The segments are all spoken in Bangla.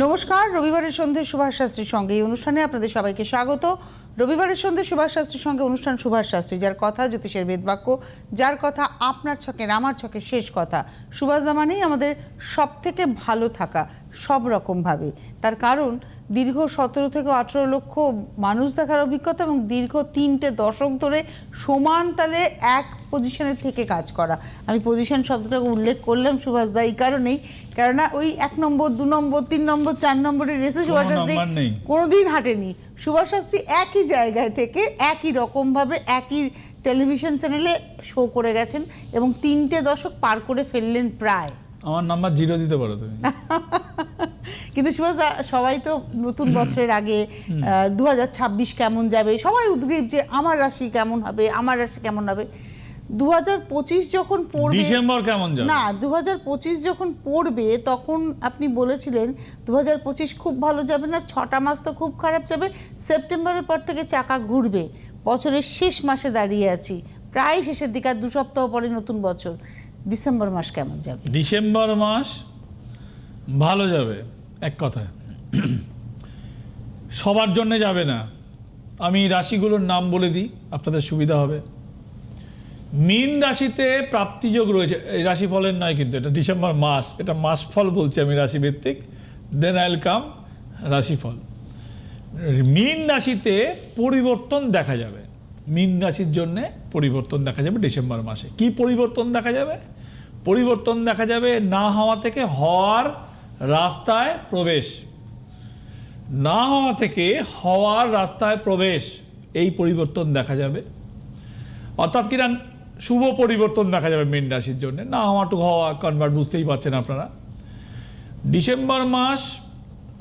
নমস্কার, রবিবারের সন্ধ্যে সুভাষ শাস্ত্রীর সঙ্গে এই অনুষ্ঠানে আপনাদের সবাইকে স্বাগত। রবিবারের সন্ধ্যে সুভাষ শাস্ত্রীর সঙ্গে অনুষ্ঠান সুভাষ শাস্ত্রী, যার কথা জ্যোতিষের বেদবাক্য, যার কথা আপনার ছকের আমার ছকের শেষ কথা। সুভাষ দা মানেই আমাদের সব থেকে ভালো থাকা সব রকমভাবে। তার কারণ দীর্ঘ 17 থেকে 18 লক্ষ মানুষ দেখার অভিজ্ঞতা এবং দীর্ঘ 3টে দশক ধরে সমান তালে এক পজিশনে থেকে কাজ করা। আমি পজিশন শব্দটাকে উল্লেখ করলাম সুভাষ দা এই কারণেই, কেননা ওই 1 নম্বর 2 নম্বর 3 নম্বর 4 নম্বরের রেসে সুভাষ শাস্ত্রী কোনোদিন হাঁটেনি। সুভাষ শাস্ত্রী একই জায়গায় থেকে একই রকমভাবে একই টেলিভিশন চ্যানেলে শো করে গেছেন এবং 3টে দশক পার করে ফেললেন প্রায়। আমার নাম্বার 0 দিতে পারো তুমি। কিন্তু সুভাষ দা, সবাই তো নতুন বছরের আগে 2026 কেমন যাবে সবাই উদ্গ্রীব যে আমার রাশি কেমন হবে, আমার রাশি কেমন হবে। 2025 যখন পড়বে, ডিসেম্বর কেমন যাবে না 2025 যখন পড়বে তখন আপনি বলেছিলেন 2025 খুব ভালো যাবে না, 6টা মাস তো খুব খারাপ যাবে, সেপ্টেম্বরের পর থেকে চাকা ঘুরবে। বছরের শেষ মাসে দাঁড়িয়ে আছি, প্রায় শেষের দিকে, আর 2 সপ্তাহ পরে নতুন বছর। ডিসেম্বর মাস কেমন যাবে? ডিসেম্বর মাস ভালো যাবে, এক কথায়। সবার জন্য যাবে না। আমি রাশিগুলোর নাম বলে দিই, আপনাদের সুবিধা হবে। মীন রাশিতে প্রাপ্তিযোগ রয়েছে, এই রাশিফলের নয় কিন্তু, এটা ডিসেম্বর মাস, এটা মাস ফল বলছি আমি রাশিভিত্তিক। দেন আই উইল কাম রাশিফল। মীন রাশিতে পরিবর্তন দেখা যাবে, মীন রাশির জন্যে পরিবর্তন দেখা যাবে ডিসেম্বর মাসে। কি পরিবর্তন দেখা যাবে? পরিবর্তন দেখা যাবে না হওয়া থেকে হওয়ার রাস্তায় প্রবেশ, না হওয়া থেকে হওয়ার রাস্তায় প্রবেশ, এই পরিবর্তন দেখা যাবে। অর্থাৎ কিনা শুভ পরিবর্তন দেখা যাবে মীন রাশির জন্য। না হওয়া টু হওয়া কনভার্ট, বুঝতেই পারছেন আপনারা। ডিসেম্বর মাস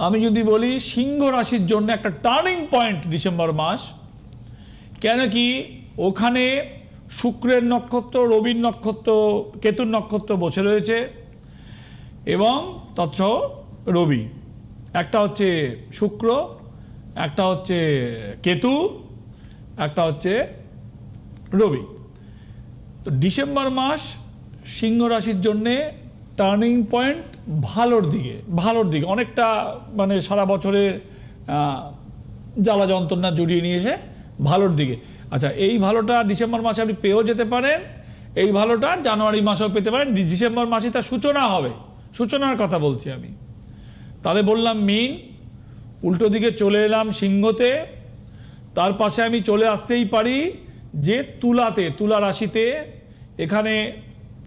আমি যদি বলি সিংহ রাশির জন্য একটা টার্নিং পয়েন্ট ডিসেম্বর মাস। কেন কি ওখানে শুক্রের নক্ষত্র, রবির নক্ষত্র, কেতুর নক্ষত্র বসে রয়েছে এবং তৎসহ রবি, একটা হচ্ছে শুক্র, একটা হচ্ছে কেতু, একটা হচ্ছে রবি। তো ডিসেম্বর মাস সিংহ রাশির জন্যে টার্নিং পয়েন্ট, ভালোর দিকে, ভালোর দিকে অনেকটা, মানে সারা বছরের জ্বালা যন্ত্রণা জড়িয়ে নিয়ে এসে ভালোর দিকে। আচ্ছা, এই ভালোটা ডিসেম্বর মাসে আপনি পেয়েও যেতে পারেন, এই ভালোটা জানুয়ারি মাসেও পেতে পারেন। ডিসেম্বর মাসে তার সূচনা হবে, সূচনার কথা বলছি আমি। তাহলে বললাম মীন, উল্টো দিকে চলে এলাম সিংহতে, তার পাশে আমি চলে আসতেই পারি যে তুলাতে, তুলা রাশিতে। এখানে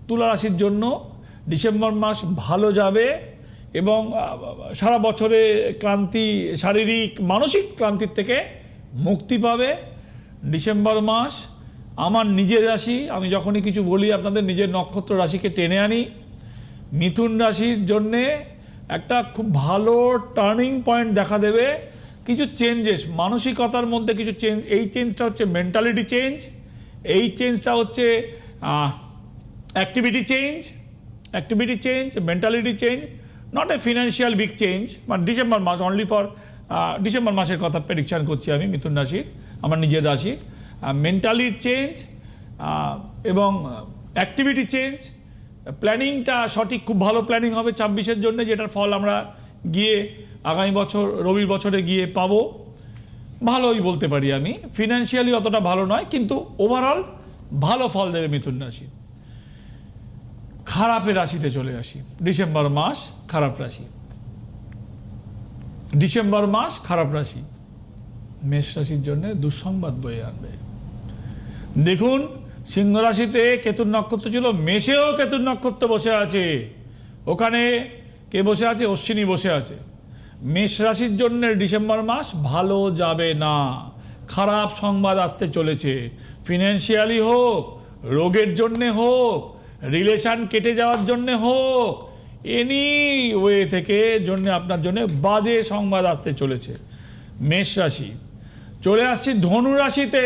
তুলা রাশির জন্য ডিসেম্বর মাস ভালো যাবে এবং সারা বছরে ক্লান্তি, শারীরিক মানসিক ক্লান্তির থেকে মুক্তি পাবে। ডিসেম্বর মাস আমার নিজের রাশি, আমি যখনই কিছু বলি আপনাদের নিজের নক্ষত্র রাশিকে টেনে আনি। মিথুন রাশির জন্যে একটা খুব ভালো টার্নিং পয়েন্ট দেখা দেবে, কিছু চেঞ্জেস মানসিকতার মধ্যে, কিছু চেঞ্জ। এই চেঞ্জটা হচ্ছে মেন্টালিটি চেঞ্জ, এই চেঞ্জটা হচ্ছে activity change, mentality change, not a financial big change. মানে ডিসেম্বর মাস অনলি ফর ডিসেম্বর মাসের কথা প্রেডিকশান করছি আমি মিথুন রাশির, আমার নিজের রাশি। মেন্টালিটি চেঞ্জ এবং অ্যাক্টিভিটি চেঞ্জ, প্ল্যানিংটা সঠিক, খুব ভালো প্ল্যানিং হবে 26-এর জন্য, যেটার ফল আমরা গিয়ে আগামী বছর রবির বছরে গিয়ে পাবো। ভালোই বলতে পারি আমি, ফিনান্সিয়ালি অতটা ভালো নয়, কিন্তু ওভারঅল ভালো ফল দেবে মিথুন রাশি। খারাপের রাশিতে চলে আসি। ডিসেম্বর মাস খারাপ রাশি, ডিসেম্বর মাস খারাপ রাশি মেষ রাশির জন্য দুঃসংবাদ বয়ে আনবে। দেখুন, সিংহ রাশিতে কেতুর নক্ষত্র ছিল, মেষেও কেতুর নক্ষত্র বসে আছে। ওখানে কে বসে আছে? অশ্বিনী বসে আছে। মেষ রাশির জন্য ডিসেম্বর মাস ভালো যাবে না, খারাপ সংবাদ আসতে চলেছে। ফিনান্সিয়ালি হোক, রোগের জন্যে হোক, রিলেশন কেটে যাওয়ার জন্যে হোক, এনি ওয়ে থেকে জন্য আপনার জন্য বাজে সংবাদ আসতে চলেছে। মেষ রাশি। চলে আসছি ধনু রাশিতে।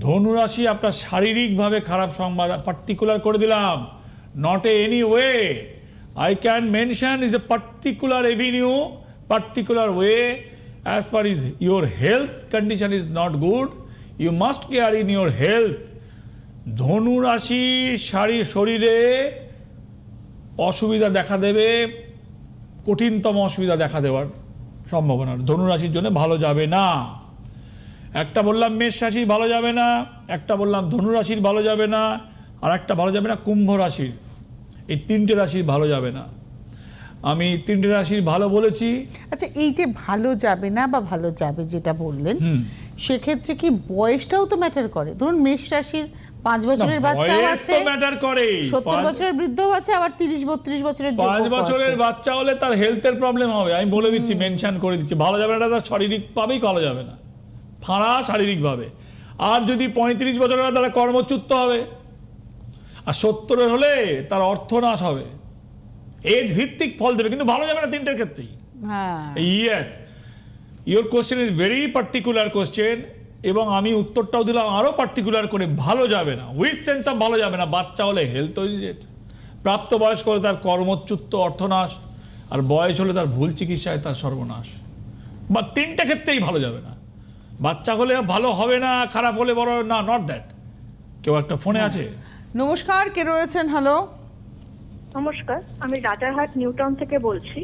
ধনু রাশি আপনার শারীরিকভাবে খারাপ সংবাদ পার্টিকুলার করে দিলাম, not a any way, I can mention is a particular avenue, particular way. As far as your health condition is not good, you must care in your health. ধনু রাশি শরীরে অসুবিধা দেখা দেবে, কঠিনতম অসুবিধা দেখা দেওয়ার সম্ভাবনা। ধনুরাশির জন্য ভালো যাবে না। একটা বললাম মেষ রাশির ভালো যাবে না, একটা বললাম ধনুরাশির ভালো যাবে না, আর একটা ভালো যাবে না কুম্ভ রাশির। এই তিনটে রাশির ভালো যাবে না। আমি তিনটে রাশির ভালো বলেছি। আচ্ছা, এই যে ভালো যাবে না বা ভালো যাবে যেটা বললেন, সেক্ষেত্রে কি বয়সটাও তো ম্যাটার করে? ধরুন মেষ রাশির 5 বছরের বাচ্চাও আছে, ম্যাটার করে, 70 বছরের বৃদ্ধও আছে, আবার 30-32 বছরের 5 যুবকও বছরের আছে। বাচ্চা হলে তার হেলথের প্রবলেম হবে। আমি বলে দিচ্ছি, মেনশন করে দিচ্ছি, ভালো যাবে না, তার শারীরিকভাবেই ভালো যাবে না, ফাঁড়া শারীরিকভাবে। আর যদি 35 বছরের হয় তাহলে কর্মচ্যুত হবে, আর 70 হলে তার অর্থনাশ হবে। এজ ভিত্তিক ফল দেবে, কিন্তু ভালো যাবে না তিনটের ক্ষেত্রেই। হ্যাঁ, yes, your question is very particular question, এবং আমি উত্তরটাও দিলাম আরও পার্টিকুলার করে। ভালো যাবে না উইথ সেন্স অফ ভালো যাবে না। বাচ্চা হলে হেলথ রিলেটেড, প্রাপ্তবয়স্ক হলে তার কর্মচ্যুত, অর্থনাশ, আর বয়স হলে তার ভুল চিকিৎসায় তার সর্বনাশ। বা তিনটে ক্ষেত্রেই ভালো যাবে না। বাচ্চা হলে ভালো হবে না, খারাপ হলে বড় না, নট দ্যাট। কেউ একটা ফোনে আছে। নমস্কার, কে রয়েছেন? হ্যালো, নমস্কার, আমি রাজারহাট নিউটাউন থেকে বলছি।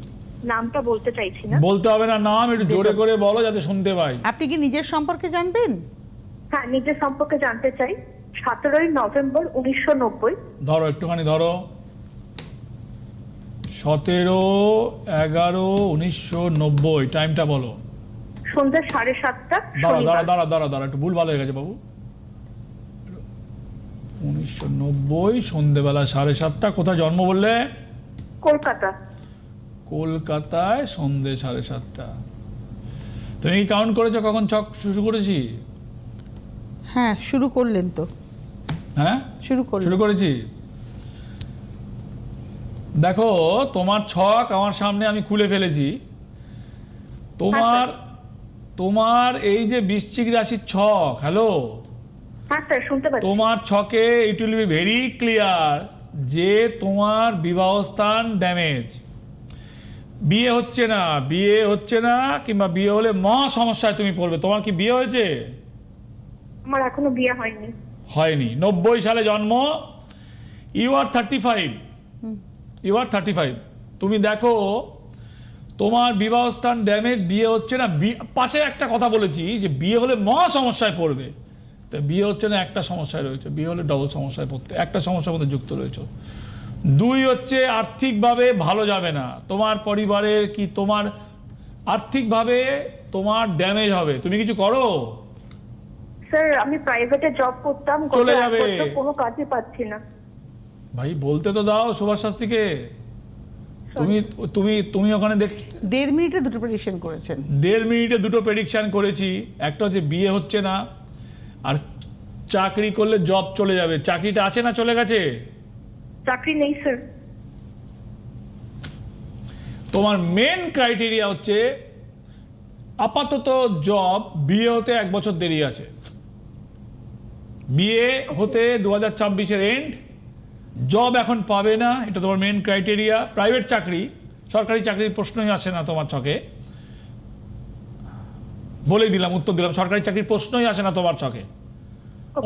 নামটা বলতে চাইছি না। বলতে হবে না নাম, একটু জোরে করে বলো যাতে শুনতে পাই। আপনি কি নিজের সম্পর্কে জানবেন? হ্যাঁ, নিজের সম্পর্কে জানতে চাই। 17ই নভেম্বর 1990। ধরো, একটুখানি ধরো। 17/11/1990, টাইমটা বলো। সন্ধ্যা 7:30টা। দাঁড়া, একটু ভুল ভালো হয়ে গেছে বাবু। 1990 সন্ধ্যেবেলা 7:30। কোথায় জন্ম বললে? কলকাতা। কলকাতায় সন্ধ্যে 7:30। তুমি কি কাউন্ট করেছো কখন ছক শুরু করেছি? হ্যাঁ, শুরু করলেন তো। হ্যাঁ, শুরু করেছি। দেখো, তোমার ছক আমার সামনে আমি খুলে ফেলেছি। তোমার এই যে বৃশ্চিক রাশির ছক, হ্যালো, হ্যাঁ স্যার, শুনতে পাচ্ছি। তোমার ছকে it will be very clear যে তোমার বিবাহস্থান ড্যামেজ। বিয়ে হচ্ছে না, কিংবা বিয়ে হলে মহা সমস্যায় তুমি পড়বে। তোমার কি বিয়ে হয়েছে? আমার এখনো বিয়ে হয়নি। হয়নি। 90 সালে জন্ম। You are 35। তুমি দেখো, তোমার বিবাহস্থান ড্যামেজ, বিয়ে হচ্ছে না। পাশে একটা কথা বলেছি যে বিয়ে হলে মহা সমস্যায় পড়বে। তো বিয়ে হচ্ছে না, একটা সমস্যায় রয়েছে। বিয়ে হলে ডবল সমস্যায় পড়তে, একটা সমস্যার মধ্যে যুক্ত রয়েছে। 2 হচ্ছে আর্থিকভাবে ভালো যাবে না। তোমার পরিবারের কি তোমার আর্থিকভাবে তোমার ড্যামেজ হবে। তুমি কিছু করো? স্যার, আমি প্রাইভেটে জব করতাম, চলে যাবে। কোনো কাজই পাচ্ছি না। ভাই বলতে তো দাও সুভাষ শাস্ত্রীকে। তুমি ওখানে 1.5 মিনিটে দুটো প্রেডিকশন করেছেন। 1.5 মিনিটে দুটো প্রেডিকশন করেছি। একটা হচ্ছে বিয়ে হচ্ছে না, আর চাকরি করলে জব চলে যাবে। চাকরিটা আছে না চলে গেছে? চাকরি নেই স্যার। তোমার মেন ক্রাইটেরিয়া হচ্ছে আপাতত জব। বিয়ে হতে 1 বছর দেরি আছে। বিয়ে হতে 2026-এর এন্ড। জব এখন পাবে না, এটা তোমার মেন ক্রাইটেরিয়া। প্রাইভেট চাকরি, সরকারি চাকরির প্রশ্নই আসে না তোমার ছকে। বলেই দিলাম, উত্তর দিলাম, সরকারি চাকরির প্রশ্নই আসে না তোমার ছকে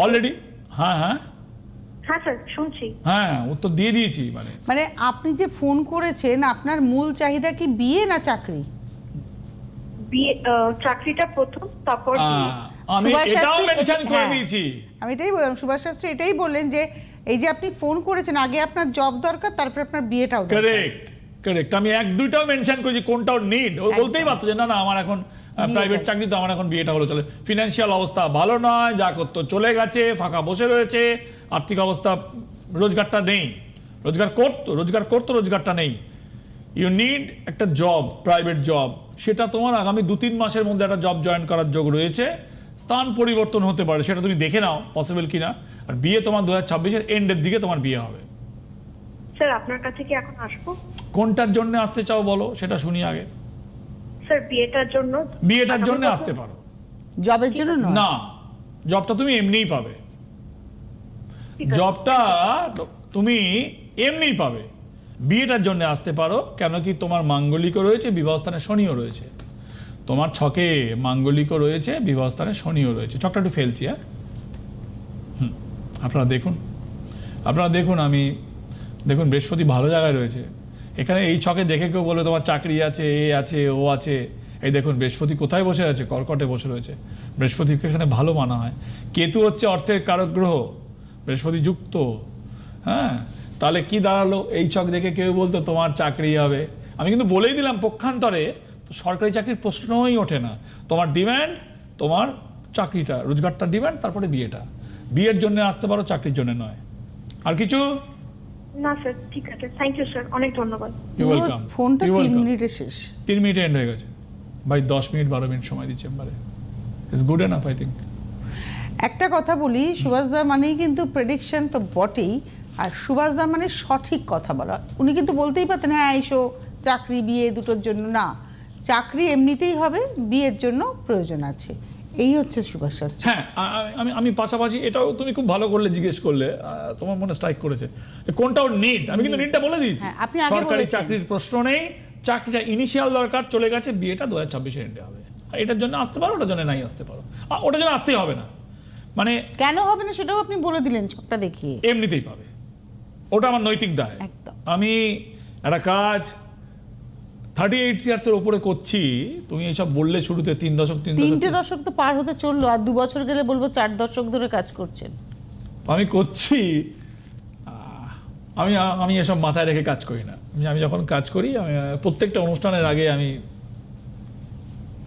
অলরেডি। হ্যাঁ স্যার, শুনছি। হ্যাঁ, উত্তর দিয়ে দিয়েছি। মানে আপনি যে ফোন করেছেন, আপনার মূল চাহিদা কি বিয়ে না চাকরি? বিয়ে, চাকরিটা প্রথম, তারপর বিয়ে। আমি সুভাষ এটাও শাস্ত্রী, মেনশন করে হ্যাঁ, দিয়েছি। আমি এটাই বললাম, সুভাষ শাস্ত্রী এটাই বললেন যে এই যে আপনি ফোন করেছেন, আগে আপনার জব দরকার, তারপর আপনার বিয়েটাও দরকার। কারেক্ট। আমি 1-2টাও মেনশন করেছি কোনটাও নিড। ও বলতেই পারতো যে না আমার এখন প্রাইভেট চাকরি, তো আমার এখন বিয়েটা হলো চলে। ফিনান্সিয়াল অবস্থা ভালো নয়, যা করতো চলে গেছে, ফাঁকা বসে রয়েছে, আর্থিক অবস্থা, রোজগারটা নেই। রোজগার করতো, রোজগারটা নেই। ইউ নিড একটা জব, প্রাইভেট জব। সেটা তোমার আগামী 2-3 মাসের মধ্যে একটা জব জয়েন করার যোগ রয়েছে। স্থান পরিবর্তন হতে পারে, সেটা তুমি দেখে নাও পসিবল কিনা। আর বিয়ে তোমার 2026-এর এন্ডের দিকে তোমার বিয়ে হবে। স্যার, আপনার কাছে কি এখন আসবো? কোনটার জন্য আসতে চাও বলো, সেটা শুনি আগে। স্যার, বিয়েটার জন্য আসতে পারো। জবের জন্য নয়? না, জবটা তুমি এমনিই পাবে। জবটা তুমি এমনিই পাবে। বিয়েটার জন্য আসতে পারো, কেন কি তোমার মাঙ্গলিকও রয়েছে, বিবাহস্থানে শনিও রয়েছে। তোমার ছকে মাঙ্গলিকও রয়েছে, বিবাহস্থানে শনিও রয়েছে। ছকটা একটু ফেলছি। আপনারা দেখুন, দেখুন বৃহস্পতি ভালো জায়গায় রয়েছে। এখানে এই ছকে দেখে কেউ বলবে তোমার চাকরি আছে, এ আছে, ও আছে। এই দেখুন বৃহস্পতি কোথায় বসে আছে? কর্কটে বসে রয়েছে। বৃহস্পতিকে এখানে ভালো মানা হয়। কেতু হচ্ছে অর্থের কারক গ্রহ, বৃহস্পতি যুক্ত। হ্যাঁ, তাহলে কি দাঁড়ালো? এই ছক দেখে কেউ বলতো তোমার চাকরি হবে। আমি কিন্তু বলেই দিলাম পক্ষান্তরে তো সরকারি চাকরির প্রশ্নই ওঠে না। তোমার ডিম্যান্ড, তোমার চাকরিটা, রোজগারটা ডিম্যান্ড, তারপরে বিয়েটা। বিয়ের জন্য আসতে পারো, চাকরির জন্য নয়। আর কিছু? না স্যার, ঠিক আছে, থ্যাংক ইউ স্যার, অনেক ধন্যবাদ। You welcome. ফোনটা 3 মিনিটে শেষ। 3 মিনিটে এন্ড হয়ে গেছে ভাই। 10 মিনিট 12 মিনিট সময় দিই চেম্বারে। It's good enough I think. একটা কথা বলি, সুভাষদা মানেই কিন্তু প্রেডিকশন তো বটেই, আর সুভাষদা মানে সঠিক কথা বলা। উনি কিন্তু বলতেই পারতেন হ্যাঁ এসো, চাকরি বিয়ে দুটোর জন্য না, চাকরি এমনিতেই হবে, বিয়ের জন্য প্রয়োজন আছে। এই হচ্ছে সুভাষ শাস্ত্রী। হ্যাঁ, আমি পাশাপাশি এটাও তুমি খুব ভালো করলে, জিজ্ঞেস করলে, তোমার মনে স্ট্রাইক করেছে যে কোনটা ওর নিড। আমি কিন্তু নিডটা বলে দিয়েছি। হ্যাঁ, আপনি আগে সরকারি বলেছেন। চাকরির প্রশ্ন নেই, চাকরিটা ইনিশিয়াল দরকার, চলে গেছে, বিয়েটা 2026 এন্ডে হবে। আর এটার জন্য আসতে পারো, ওটার জন্য নাই আসতে পারো। ওটার জন্য আসতেই হবে না, মানে কেন হবে না সেটাও আপনি বলে দিলেন ছকটা দেখিয়ে। এমনিতেই পাবে। ওটা আমার নৈতিক দায়। একদম। আমি একটা কাজ 38 ইয়ার্সের ওপরে করছি, তুমি এইসব বললে শুরুতে 3 দশক 3টে দশক তো পার হতে চললো, আর 2 বছর গেলে বলবো 4 দশক ধরে কাজ করছেন। আমি করছি। আমি আমি এসব মাথায় রেখে কাজ করি না। আমি যখন কাজ করি, আমি প্রত্যেকটা অনুষ্ঠানের আগে আমি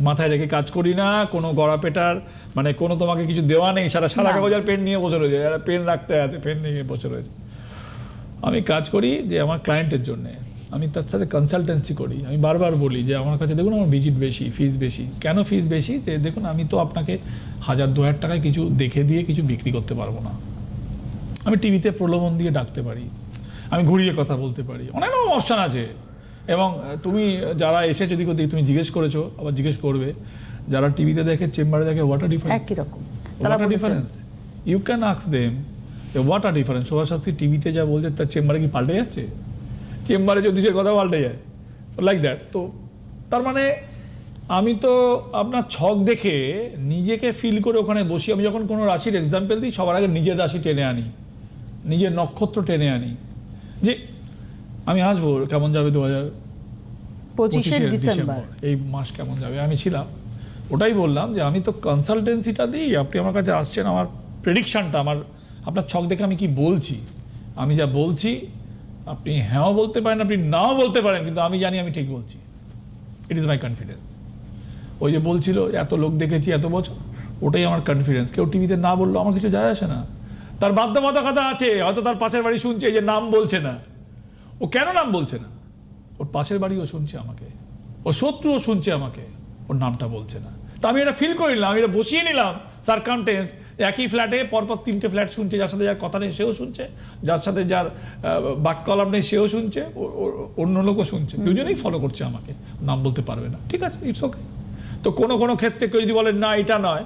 মাথায় রেখে কাজ করি না। কোনো গড়াপেটার মানে কোনো তোমাকে কিছু দেওয়া নেই, সারা না। কাগজের পেন নিয়ে বসে রয়েছে, যারা পেন রাখতে হাতে পেন নিয়ে বসে রয়েছে। আমি কাজ করি যে আমার ক্লায়েন্টের জন্যে, আমি তার সাথে কনসালটেন্সি করি। আমি বারবার বলি যে আমার কাছে দেখুন আমার ভিজিট বেশি, ফিস বেশি। কেন ফিস বেশি? যে দেখুন আমি তো আপনাকে 1000-2000 টাকায় কিছু দেখে দিয়ে কিছু বিক্রি করতে পারবো না। আমি টিভিতে প্রলোভন দিয়ে ডাকতে পারি, আমি ঘুরিয়ে কথা বলতে পারি, অনেক রকম অপশান আছে। এবং তুমি যারা এসে যদি তুমি জিজ্ঞেস করেছো, আবার জিজ্ঞেস করবে, যারা টিভিতে দেখে চেম্বারে দেখে, হোয়াট আ ডিফারেন্স, একই রকম what a difference, you can ask them what a difference. Subhash Shastri টিভিতে যা বলছে তার চেম্বারে কি পাল্টে যাচ্ছে? চেম্বারে জ্যোতিষের কথা পাল্টে যায়, লাইক দ্যাট। তো তার মানে আমি তো আপনার ছক দেখে নিজেকে ফিল করে ওখানে বসি। আমি যখন কোনো রাশির এক্সাম্পল দিই, সবার আগে নিজের রাশি টেনে আনি, নিজের নক্ষত্র টেনে আনি, যে আমি আসবো কেমন যাবে 25 ডিসেম্বর এই মাস কেমন যাবে। আমি ছিলাম, ওটাই বললাম যে আমি তো কনসালটেন্সিটা দিই, আপনি আমার কাছে আসছেন আমার প্রেডিকশানটা, আপনার ছক দেখে আমি কি বলছি, আমি যা বলছি আপনি হ্যাঁও বলতে পারেন, আপনি নাও বলতে পারেন, কিন্তু আমি জানি আমি ঠিক বলছি। It is my confidence. ওই যে বলছিল এত লোক দেখেছি এত বছর, ওটাই আমার কনফিডেন্স। কেউ টিভিতে না বললো আমার কিছু যায় আসে না। তার বাধ্যবাধকতা আছে, হয়তো তার পাশের বাড়ি শুনছে যে নাম বলছে না। ও কেন নাম বলছে না? ওর পাশের বাড়িও শুনছে আমাকে, ওর শত্রুও শুনছে আমাকে, ওর নামটা বলছে না। তো আমি এটা ফিল করে নিলাম, আমি এটা বসিয়ে নিলাম সার্কামটেন্স। একই ফ্ল্যাটে পরপর 3টে ফ্ল্যাট শুনছে, যার সাথে যার কথা নেই সেও শুনছে, যার সাথে যার বাক্যলাপ নেই সেও শুনছে, অন্য লোকও শুনছে, দুজনেই ফলো করছে আমাকে। নাম বলতে পারবে না, ঠিক আছে, ইটস ওকে। তো কোনো কোনো ক্ষেত্রে কেউ যদি বলেন না এটা নয়,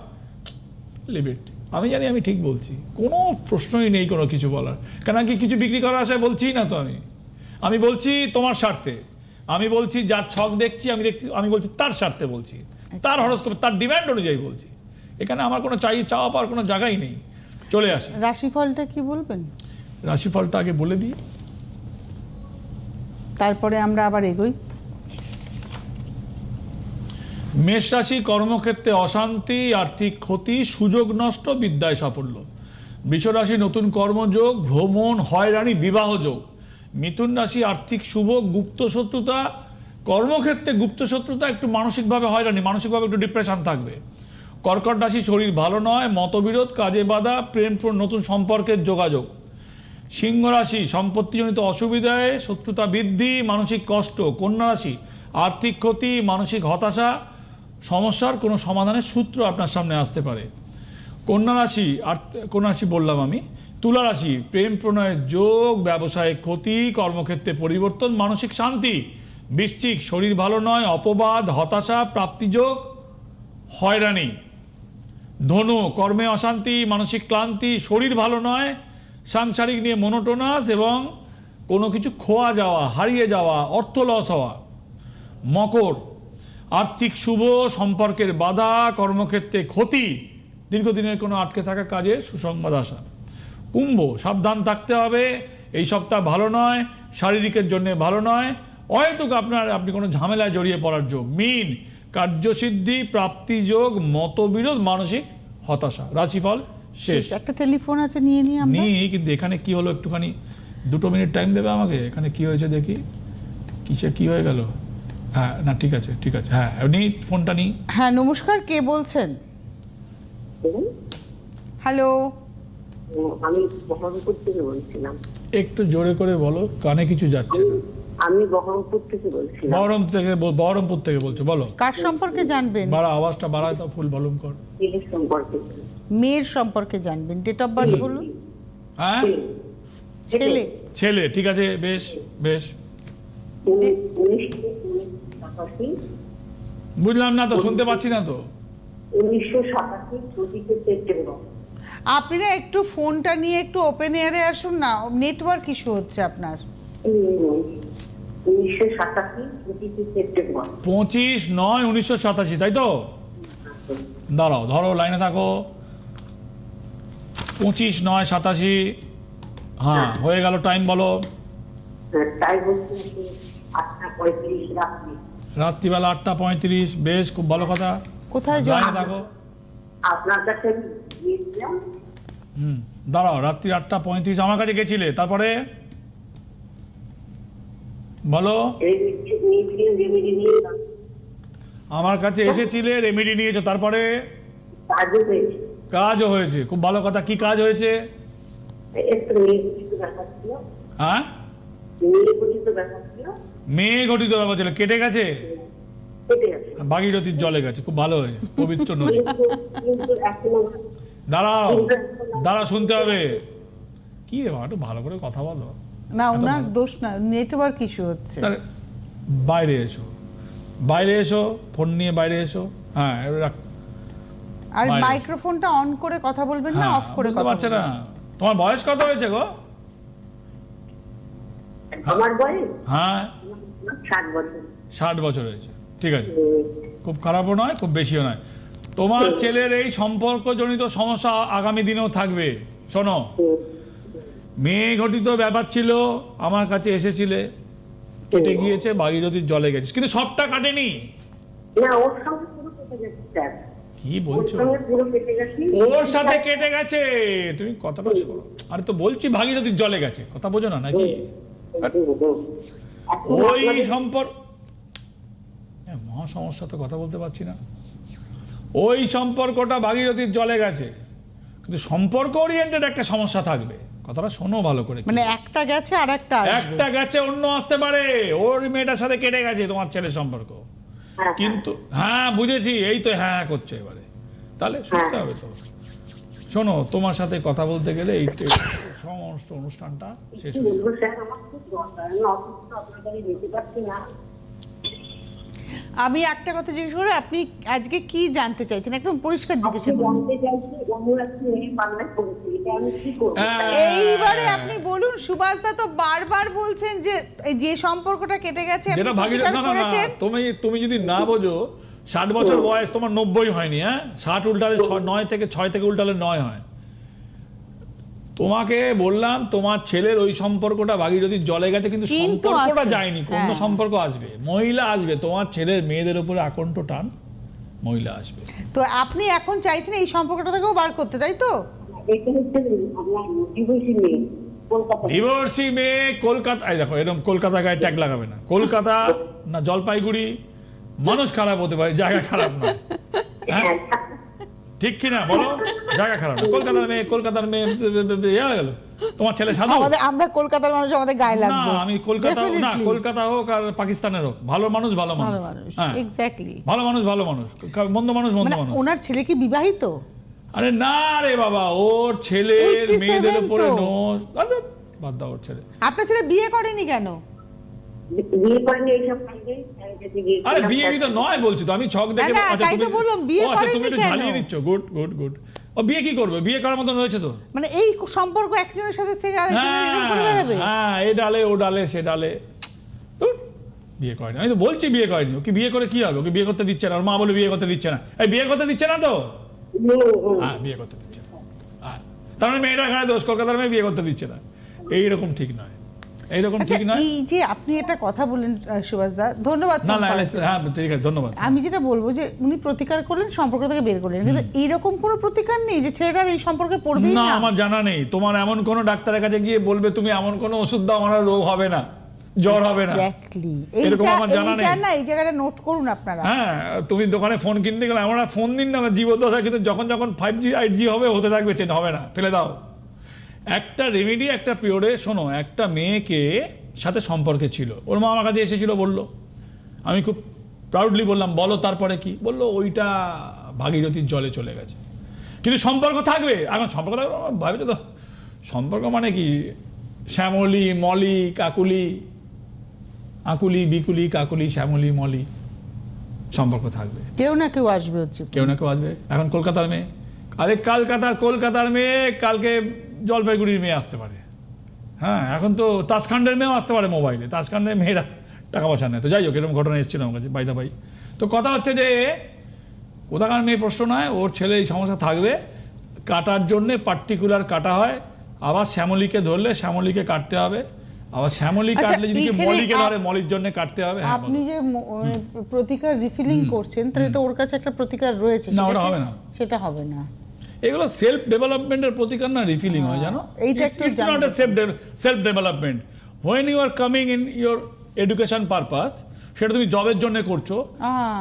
লিভ ইট। আমি জানি আমি ঠিক বলছি, কোনো প্রশ্নই নেই কোনো কিছু বলার। কেন কি কিছু বিক্রি করার আশায় বলছি না তো। আমি বলছি তোমার স্বার্থে, আমি বলছি যার ছক দেখছি আমি বলছি তার স্বার্থে বলছি, তার হরস্কোপ, তার ডিমান্ড অনুযায়ী বলছি। এখানে আমার কোনো চাওয়া পাওয়ার কোনো জায়গাই নেই। চলে আসি, রাশিফলটা কি বলবেন? রাশিফলটা আগে বলে দিই, তারপরে আমরা আবার এগোই। মেষ রাশি, কর্মক্ষেত্রে অশান্তি, আর্থিক ক্ষতি, সুযোগ নষ্ট, বিদ্যায় সাফল্য। বৃষ রাশি, নতুন কর্মযোগ, ভ্রমণ, হয়রানি, বিবাহ যোগ। মিথুন রাশি, আর্থিক শুভ, গুপ্ত শত্রুতা, কর্মক্ষেত্রে গুপ্ত শত্রুতা, একটু মানসিকভাবে হয়রানি, মানসিকভাবে একটু ডিপ্রেশন থাকবে। কর্কট রাশি, শরীর ভালো নয়, মতবিরোধ, কাজে বাধা, প্রেম, নতুন সম্পর্কের যোগাযোগ। সিংহ রাশি, সম্পত্তিজনিত অসুবিধায়, শত্রুতা বৃদ্ধি, মানসিক কষ্ট। কন্যা রাশি, আর্থিক ক্ষতি, মানসিক হতাশা, সমস্যার কোনো সমাধানের সূত্র আপনার সামনে আসতে পারে। কন্যা রাশি বললাম আমি। তুলা রাশি, প্রেম প্রণয়ের যোগ, ব্যবসায়িক ক্ষতি, কর্মক্ষেত্রে পরিবর্তন, মানসিক শান্তি। বৃশ্চিক, শরীর ভালো নয়, অপবাদ, হতাশা, প্রাপ্তিযোগ, হয়রানি। ধনু, কর্মে অশান্তি, মানসিক ক্লান্তি, শরীর ভালো নয়, সাংসারিক নিয়ে মনোটোনাস এবং কোনো কিছু খোয়া যাওয়া, হারিয়ে যাওয়া, অর্থ লস হওয়া। মকর, আর্থিক শুভ, সম্পর্কের বাধা, কর্মক্ষেত্রে ক্ষতি, দীর্ঘদিনের কোনো আটকে থাকা কাজের সুসংবাদ আসা। কুম্ভ, সাবধান থাকতে হবে, এই সপ্তাহ ভালো নয়, শারীরিকের জন্য ভালো নয়, অহেতুক আপনি কোনো ঝামেলায় জড়িয়ে পড়ার যোগ। মিন, কার্যসিদ্ধি, প্রাপ্তি যোগ, মতবিরোধ, মানসিক হতাশা। রাশিফল শেষ। একটা টেলিফোন আছে, নিয়ে নিয়ে আমরা। নিই, কিন্তু এখানে কি হলো, একটুখানি 2 মিনিট টাইম দেবে আমাকে? এখানে কি হয়েছে দেখি, কি হয়ে গেল? হ্যাঁ, না ঠিক আছে, হ্যাঁ নিই, ফোনটা নিই। হ্যাঁ, নমস্কার, কে বলছেন? হ্যালো, আমি বহরমপুর থেকে বলছিলাম। একটু জোরে করে বলো, কানে কিছু যাচ্ছে না। আমি বহরমপুর থেকে বলছিলাম। বহরমপুর থেকে বলছো, বলো। কার সম্পর্কে জানবেন? বাড়া, আওয়াজটা বাড়ায় তো, ফুল ভলিউম কর। ছেলের সম্পর্কে। মেয়ের সম্পর্কে জানবেন। ডেট অফ বার্থ বলুন। হ্যাঁ, ছেলে। ছেলে, ঠিক আছে, বেশ বেশ। 1987 বুঝলাম না তো, শুনতে পাচ্ছি না তো। 1987 25 সেপ্টেম্বর। আপনারা একটু ফোনটা নিয়ে একটু ওপেন এয়ারে আসুন না, নেটওয়ার্ক ইস্যু হচ্ছে আপনার। 1987 25 সেপ্টেম্বর। 25/9/1987, তাই তো? দাঁড়াও, ধরো, লাইনে থাকো। 25/9/87। হ্যাঁ, হয়ে গেল। টাইম বলো। তাই হচ্ছে 8:35 রাত্রি। রাত্রিবেলা 8:35। বেশ, খুব ভালো কথা। কোথায় লাইনে জন্ম? থাকো। আপনার কাছে আমি গিয়েছিলাম। দাঁড়াও, রাত্রি 8:35 আমার কাছে গেছিলে, তারপরে বলো। রেমেডি নিয়ে আমার কাছে এসেছিলে, রেমেডি নিয়েছো, তারপরে কাজও হয়েছে। কাজও হয়েছে, খুব ভালো কথা। কি কাজ হয়েছে? একটু মেয়ে কিছু ব্যাপার ছিল। হ্যাঁ, মেয়ে গঠিত ব্যাপার ছিল। মেয়ে ঘটিত ব্যাপার ছিল, কেটে গেছে। কেটে গেছে। ভাগীরথীর জলে গেছে, খুব ভালো হয়েছে, পবিত্র নদী। কিন্তু এখনো দাঁড়াও, শুনতে হবে। কি রে বাবা, একটু ভালো করে কথা বলো। না, ওনার দোষ না, নেটওয়ার্ক ইস্যু হচ্ছে। তাহলে বাইরে এসো, ফোন নিয়ে বাইরে এসো। হ্যাঁ, এবার আর বাইরে। মাইক্রোফোনটা অন করে কথা বলবেন না, হ্যাঁ, অফ করে বুঝতে কথা পারছে না। বলবেন। তোমার বয়স কত হয়েছে গো? আমার বয়স হ্যাঁ, 60 বছর। 60 বছর হয়েছে, ঠিক আছে। খুব খারাপও নয়, খুব বেশিও নয়। তোমার ছেলের এই সম্পর্কজনিত সমস্যা আগামী দিনেও থাকবে। শোনো, মেয়ে ঘটিত ব্যাপার ছিল, আমার কাছে এসেছিলে, কেটে গিয়েছে, ভাগীরথীর জলে গেছে, কিন্তু সবটা কাটেনি। না, ওর সঙ্গে পুরো কেটে গেছে স্যার। কি ওর বলছো? সঙ্গে পুরো কেটে গেছে। ওর সাথে কেটে গেছে, তুমি কথাটা শোনো। আরে তো বলছি ভাগীরথীর জলে গেছে, কথা বোঝো না নাকি? ওই সম্পর্ক, মহা সমস্যা তো, কথা বলতে পারছি না। ওই সম্পর্কটা ভাগীরথীর জলে গেছে, কিন্তু সম্পর্ক ওরিয়েন্টেড একটা সমস্যা থাকবে। কথাটা শোনো ভালো করে। মানে একটা গেছে আর একটা আসবে। একটা গেছে, অন্য আসতে পারে। ওর মেয়েটার সাথে কেটে গেছে তোমার ছেলের সম্পর্ক, কিন্তু হ্যাঁ বুঝেছি, এই তো হ্যাঁ করছে এবারে। তাহলে শুনতে হবে তো। শোনো, তোমার সাথে কথা বলতে গেলে এই সমস্ত অনুষ্ঠানটা শেষ হয়ে যাবে। স্যার, আমার খুব দরকার। আমি অসুস্থ, আপনার বাড়ি যেতে পারছি না। আমি একটা কথা জিজ্ঞেস করি, আপনি আজকে কি জানতে চাইছেন? একদম পরিষ্কার জিজ্ঞেস আপনি করুন। জানতে চাইছি, অন্য একটা মেয়ে পাল্লায় পড়েছে, এটা আমি কি করবো? এইবারে আপনি বলুন, সুভাষ দা তো বারবার বলছেন যে এই যে সম্পর্কটা কেটে গেছে আপনি যেটা ভাগীরথী, প্রতিকার না না না, করেছেন। তুমি যদি না বোঝো, 60 বছর বয়স, তোমার 90 হয়নি। হ্যাঁ, 60 উল্টালে 6 থেকে উল্টালে 9 হয়। তোমাকে বললাম তোমার ছেলের ওই সম্পর্কটা ভাগীরথীর জলে গেছে, কিন্তু কিন্তু সম্পর্কটা আছে। যায়নি, অন্য হ্যাঁ। সম্পর্ক আসবে, মহিলা আসবে। তোমার ছেলের মেয়েদের উপরে আকণ্ঠ টান, মহিলা আসবে। তো আপনি এখন চাইছেন এই সম্পর্কটা থেকেও বার করতে, তাই তো? এটা হচ্ছে আপনার ডিভোর্সি মেয়ে, কলকাতা। ডিভোর্সি মেয়ে কলকাতা, এই দেখো, এরকম কলকাতা গায়ে ট্যাগ লাগাবে না। কলকাতা না জলপাইগুড়ি, মানুষ খারাপ হতে পারে, জায়গা খারাপ না। হ্যাঁ, ঠিক কিনা বলো? জায়গা খারাপ না। কলকাতার মেয়ে ইয়ে হয়ে গেল। তোমার ছেলে সাধু? আমরা কলকাতার মানুষ, আমাদের গায়ে না, লাগবে। আমি কলকাতা না, Definitely। কলকাতা হোক আর পাকিস্তানের হোক, ভালো মানুষ ভালো মানুষ, হ্যাঁ, এক্স্যাক্টলি। ভালো মানুষ, মন্দ মানুষ মানে মানুষ। ওনার ছেলে কি বিবাহিত? আরে না রে বাবা, ওর ছেলের 87 মেয়েদের উপরে তো। নোস। আরে বাদ দাও, ওর ছেলে। আপনার ছেলে বিয়ে করেনি কেন? বিয়ে করেনি এইসব কাজে। আরে বিয়ে তো নয় বলছি তো আমি, ছক দেখে। না, তাই তো বললাম, বিয়ে আচ্ছা, তুমি করেনি একটু কেন? ঝালিয়ে দিচ্ছ। গুড। ও বিয়ে কি করবে? বিয়ে করার মতন রয়েছে তো। মানে এই সম্পর্ক একজনের সাথে থেকে আরেকজনের এরকম করে বেরোবে? হ্যাঁ, এ ডালে ও ডালে সে ডালে। ধুর, বিয়ে করেনি। আমি তো বলছি বিয়ে করেনি। ওকে বিয়ে করে কি হবে? ওকে বিয়ে করতে দিচ্ছে না। ওর মা বলে বিয়ে করতে দিচ্ছে না। এই বিয়ে করতে দিচ্ছে না তো? হ্যাঁ, বিয়ে করতে দিচ্ছে না। হ্যাঁ, তার মানে মেয়েটা খায় দোষ, কলকাতার মেয়ে বিয়ে করতে দিচ্ছে না। এইরকম ঠিক নয়। এইরকম আচ্ছা, ঠিক নয়। এই যে আপনি একটা কথা বললেন সুভাষ দা, ধন্যবাদ না ফোন না করার জন্য। হ্যাঁ ঠিক আছে, ধন্যবাদ। আমি যেটা বলবো যে উনি প্রতিকার করলেন, সম্পর্ক থেকে বের করলেন, কিন্তু এইরকম কোনো প্রতিকার নেই যে ছেলেটার এই সম্পর্কে পড়বেই না না। আমার জানা নেই। তোমার এমন কোনো ডাক্তারের কাছে গিয়ে বলবে তুমি এমন কোনো ওষুধ দাও আমার আর রোগ হবে না, জ্বর হবে না, এক্স্যাক্টলি, এরকম এইটা আমার জানা নেই। এইটা না, এই জায়গাটা নোট করুন আপনারা। হ্যাঁ তুমি দোকানে ফোন কিনতে গেলে আমরা ফোন দিন না, আমার জীবদ্দশা, কিন্তু যখন যখন 5G 8G হবে হতে থাকবে, চেন হবে না, ফেলে দাও। একটা রেমেডি একটা পিরিয়ডে, শোনো, একটা মেয়েকে সাথে সম্পর্কে ছিল, ওর মা আমার কাছে এসেছিল, বললো, আমি খুব প্রাউডলি বললাম বলো তারপরে কি, বললো ওইটা ভাগীরথীর জলে চলে গেছে, কিন্তু সম্পর্ক থাকবে। এখন সম্পর্ক থাকবে ভাবছো তো, সম্পর্ক মানে কি, শ্যামলী মলি কাকুলি, আকুলি বিকুলি কাকুলি শ্যামলী মলি, সম্পর্ক থাকবে, কেউ না কেউ আসবে, হচ্ছে কেউ না কেউ আসবে। এখন কলকাতার মেয়ে, আরে কলকাতার মেয়ে কালকে জলপাইগুড়ির মেয়ে আসতে পারে। হ্যাঁ এখন তো তাজখান্ডের মেয়েও আসতে পারে মোবাইলে, তাজখান্ডের মেয়েরা টাকা পয়সা নেয়। তো যাই হোক, এরকম ঘটনা এসেছিল আমার কাছে বাইদা ভাই। তো কথা হচ্ছে যে কোথাকার মেয়ে প্রশ্ন নয়, ওর ছেলে এই সমস্যা থাকবে, কাটার জন্যে পার্টিকুলার কাটা হয়, আবার শ্যামলীকে ধরলে শ্যামলীকে কাটতে হবে, আবার শ্যামলী আচ্ছা, কাটলে যদি কেউ এইখানে মলিকে ধরে মলির জন্য কাটতে হবে। হ্যাঁ আপনি বলো। যে প্রতিকার রিফিলিং করছেন, তাহলে তো ওর কাছে একটা প্রতিকার রয়েছে, না, ওটা সেটা কি- হবে না। সেটা হবে না। এগুলো সেলফ ডেভেলপমেন্টের প্রতিকার না, রিফিলিং হয় জানো। এইটা একটু it's not a self development. When you are coming in your education purpose, সেটা তুমি জবের জন্য করছো,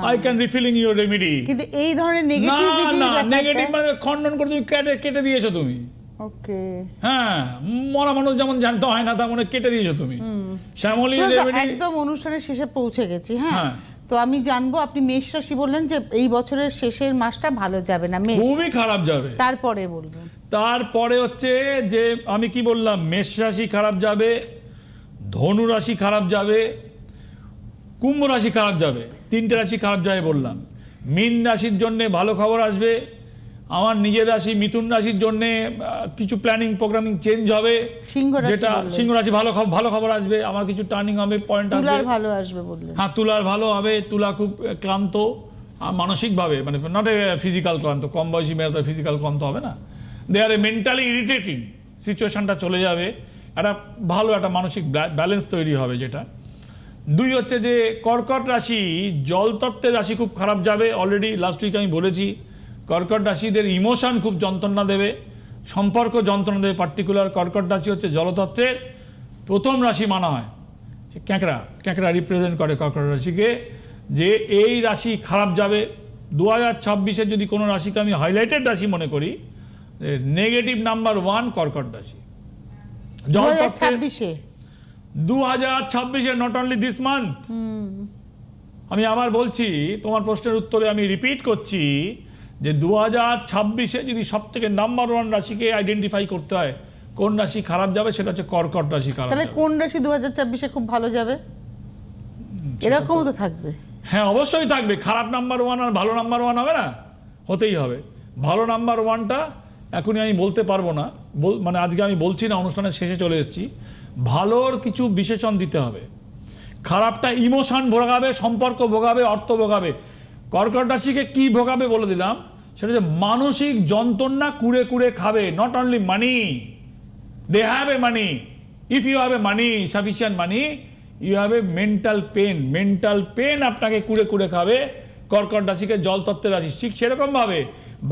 I can refilling your remedy. কিন্তু এই ধরনের না নেগেটিভিটি, না, নেগেটিভ মানে খণ্ডন করে তুমি কেটে দিয়েছো তুমি। ওকে, হ্যাঁ, মরা মানুষ যেমন জানতে হয় না, তেমন কেটে দিয়েছো তুমি। শ্যামলী রেমেডি একদম অনুষ্ঠানের শেষে পৌঁছে গেছি। হ্যাঁ, হ্যাঁ। তো আমি জানবো, আপনি মেষ রাশি বললেন যে এই বছরের শেষের মাসটা ভালো যাবে না, মেষ, খুবই খারাপ যাবে। তারপরে বলবেন। তারপরে হচ্ছে যে আমি কি বললাম, মেষ রাশি খারাপ যাবে, ধনু রাশি খারাপ যাবে, কুম্ভ রাশি খারাপ যাবে, তিনটে রাশি খারাপ যাবে বললাম। মীন রাশির জন্য ভালো খবর আসবে। আমার নিজের রাশি মিথুন রাশির জন্য কিছু প্ল্যানিং প্রোগ্রামিং চেঞ্জ হবে, সিংহ রাশি যেটা বললেন। সিংহ রাশি ভালো খবর আসবে, আমার কিছু টার্নিং হবে, পয়েন্ট আসবে। তুলার ভালো আসবে বললেন। হ্যাঁ তুলার ভালো হবে, তুলা খুব ক্লান্ত মানসিকভাবে, মানে নট এ ফিজিক্যাল ক্লান্ত, কম বয়সী মেয়েরা তো ফিজিক্যাল ক্লান্ত হবে না, দে আর এ মেন্টালি ইরিটেটিং সিচুয়েশনটা চলে যাবে, একটা ভালো একটা মানসিক ব্যালেন্স তৈরি হবে। যেটা দুই হচ্ছে যে কর্কট রাশি, জলতত্ত্বের রাশি খুব খারাপ যাবে, অলরেডি লাস্ট উইক আমি বলেছি। কর্কট রাশিদের ইমোশন খুব যন্ত্রণা দেবে, সম্পর্ক যন্ত্রণা দেবে। পার্টিকুলার কর্কট রাশি হচ্ছে জলতত্ত্বের প্রথম রাশি মানা হয়, ক্যাঁকড়া রিপ্রেজেন্ট করে কর্কট রাশিকে, যে এই রাশি খারাপ যাবে। 2026-এর যদি কোনো রাশিকে আমি হাইলাইটেড রাশি মনে করি, নেগেটিভ নাম্বার 1 কর্কট রাশি। জলতত্ত্বের 2026-এ 2026-এ, নট অনলি দিস মান্থ। আমি আবার বলছি, তোমার প্রশ্নের উত্তরে আমি রিপিট করছি যে 2026-এ যদি সব থেকে নাম্বার 1 রাশিকে আইডেন্টিফাই করতে হয় কোন রাশি খারাপ যাবে, সেটা হচ্ছে কর্কট রাশি খারাপ তাহলে যাবে। কোন রাশি 2026-এ খুব ভালো যাবে? এরকমও তো থাকবে। হ্যাঁ অবশ্যই থাকবে, খারাপ নাম্বার 1 আর ভালো নাম্বার 1 হবে না, হতেই হবে। ভালো নাম্বার 1টা এখনই আমি বলতে পারবো না, মানে আজকে আমি বলছি না, অনুষ্ঠানের শেষে চলে এসেছি। ভালোর কিছু বিশেষণ দিতে হবে, খারাপটা ইমোশন ভোগাবে, সম্পর্ক ভোগাবে, অর্থ ভোগাবে। কর্কট রাশিকে কি ভোগাবে বলে দিলাম, সেটা যে মানসিক যন্ত্রণা কুড়ে কুড়ে খাবে। Not only money, they have a money, if you have a money, sufficient money, you have a mental pain আপনাকে কুড়ে কুড়ে খাবে। কর্কট রাশিকে জলতত্ত্বের রাশি, ঠিক সেরকমভাবে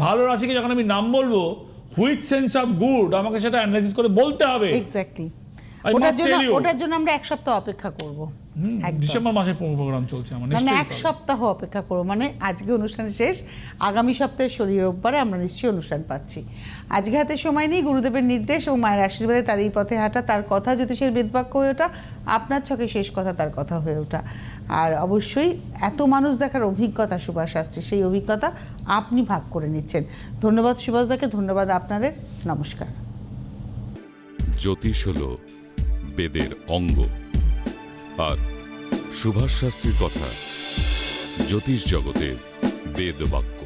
ভালো রাশিকে যখন আমি নাম বলবো, হুইচ সেন্স অফ গুড, আমাকে সেটা অ্যানালাইসিস করে বলতে হবে। Exactly, I must tell you. ওটার জন্য আমরা এক সপ্তাহ অপেক্ষা করব। একদম। ডিসেম্বর মাসে প্রোগ্রাম চলছে আমার, মানে নিশ্চয়ই এক পাবো। সপ্তাহ অপেক্ষা করবো, মানে আজকে অনুষ্ঠান শেষ, আগামী সপ্তাহে শনি রোববারে আমরা নিশ্চয়ই অনুষ্ঠান পাচ্ছি। আজকে হাতে সময় নেই, গুরুদেবের নির্দেশ ও মায়ের আশীর্বাদে তার এই পথে হাঁটা, তার কথা জ্যোতিষের বেদবাক্য হয়ে ওঠা, আপনার ছকে শেষ কথা তার কথা হয়ে ওঠা। আর অবশ্যই এত মানুষ দেখার অভিজ্ঞতা সুভাষ শাস্ত্রী, সেই অভিজ্ঞতা আপনি ভাগ করে নিচ্ছেন। ধন্যবাদ সুভাষদাকে, ধন্যবাদ আপনাদের, নমস্কার। জ্যোতিষ হলো বেদের অঙ্গ, আর সুভাষ শাস্ত্রীর কথা জ্যোতিষ জগতের বেদ বাক্য।